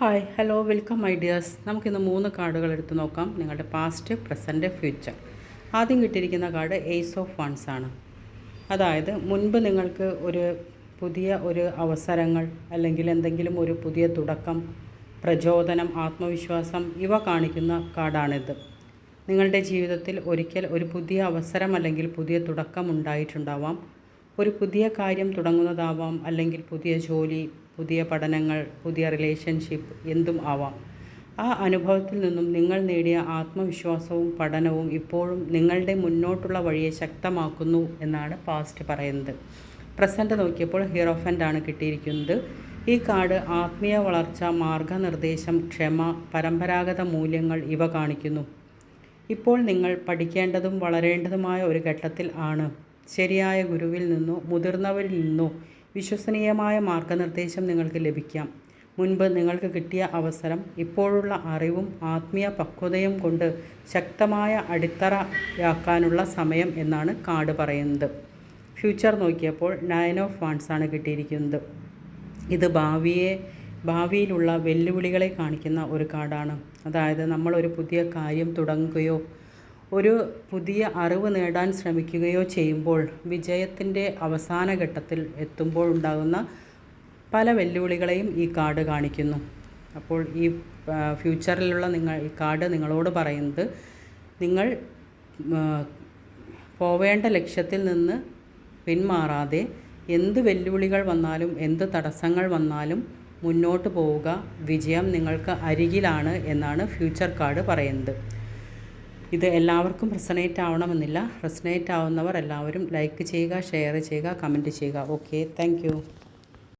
Hi hello welcome my dears. നമുക്കിന്ന് 3 കാർഡുകൾ എടുത്ത് നോക്കാം. നിങ്ങളുടെ പാസ്റ്റ്, പ്രസൻറ്റ്, ഫ്യൂച്ചർ. ആദ്യം കിട്ടിയിരിക്കുന്ന കാർഡ് ഏസ് ഓഫ് വൺസ് ആണ്. അതായത് മുൻപ് നിങ്ങൾക്ക് പുതിയ അവസരങ്ങൾ അല്ലെങ്കിൽ എന്തെങ്കിലും ഒരു പുതിയ തുടക്കം, പ്രചോദനം, ആത്മവിശ്വാസം ഇവ കാണിക്കുന്ന കാർഡാണിത്. നിങ്ങളുടെ ജീവിതത്തിൽ ഒരിക്കൽ ഒരു പുതിയ അവസരം അല്ലെങ്കിൽ പുതിയ തുടക്കം ഉണ്ടായിട്ടുണ്ടാവാം. ഒരു പുതിയ കാര്യം തുടങ്ങുന്നതാവാം, അല്ലെങ്കിൽ പുതിയ ജോലി, പുതിയ പഠനങ്ങൾ, പുതിയ റിലേഷൻഷിപ്പ് എന്തും ആവാം. ആ അനുഭവത്തിൽ നിന്നും നിങ്ങൾ നേടിയ ആത്മവിശ്വാസവും പഠനവും ഇപ്പോഴും നിങ്ങളുടെ മുന്നോട്ടുള്ള വഴിയെ ശക്തമാക്കുന്നു എന്നാണ് പാസ്റ്റ് പറയുന്നത്. പ്രസൻറ്റ് നോക്കിയപ്പോൾ ഹീറോഫൻ്റ് ആണ് കിട്ടിയിരിക്കുന്നത്. ഈ കാർഡ് ആത്മീയ വളർച്ച, മാർഗനിർദ്ദേശം, ക്ഷമ, പരമ്പരാഗത മൂല്യങ്ങൾ ഇവ കാണിക്കുന്നു. ഇപ്പോൾ നിങ്ങൾ പഠിക്കേണ്ടതും വളരേണ്ടതുമായ ഒരു ഘട്ടത്തിൽ ആണ്. ശരിയായ ഗുരുവിൽ നിന്നോ മുതിർന്നവരിൽ നിന്നോ വിശ്വസനീയമായ മാർഗനിർദ്ദേശം നിങ്ങൾക്ക് ലഭിക്കാം. മുൻപ് നിങ്ങൾക്ക് കിട്ടിയ അവസരം ഇപ്പോഴുള്ള അറിവും ആത്മീയ പക്വതയും കൊണ്ട് ശക്തമായ അടിത്തറയാക്കാനുള്ള സമയം എന്നാണ് കാർഡ് പറയുന്നത്. ഫ്യൂച്ചർ നോക്കിയപ്പോൾ 9 ഓഫ് വാൻഡ്സ് ആണ് കിട്ടിയിരിക്കുന്നത്. ഇത് ഭാവിയിലുള്ള വെല്ലുവിളികളെ കാണിക്കുന്ന ഒരു കാർഡാണ്. അതായത് നമ്മളൊരു പുതിയ കാര്യം തുടങ്ങുകയോ ഒരു പുതിയ അറിവ് നേടാൻ ശ്രമിക്കുകയോ ചെയ്യുമ്പോൾ വിജയത്തിൻ്റെ അവസാന ഘട്ടത്തിൽ എത്തുമ്പോഴുണ്ടാകുന്ന പല വെല്ലുവിളികളെയും ഈ കാർഡ് കാണിക്കുന്നു. അപ്പോൾ ഈ ഫ്യൂച്ചറിലുള്ള ഈ കാർഡ് നിങ്ങളോട് പറയുന്നത്, നിങ്ങൾ പോവേണ്ട ലക്ഷ്യത്തിൽ നിന്ന് പിന്മാറാതെ എന്ത് വെല്ലുവിളികൾ വന്നാലും എന്ത് തടസ്സങ്ങൾ വന്നാലും മുന്നോട്ട് പോവുക. വിജയം നിങ്ങൾക്ക് അരികിലാണ് എന്നാണ് ഫ്യൂച്ചർ കാർഡ് പറയുന്നത്. ഇത് എല്ലാവർക്കും റെസണേറ്റ് ആവണമെന്നില്ല. റെസണേറ്റ് ആവുന്നവർ എല്ലാവരും ലൈക്ക് ചെയ്യുക, ഷെയർ ചെയ്യുക, കമൻറ്റ് ചെയ്യുക. Okay, thank you.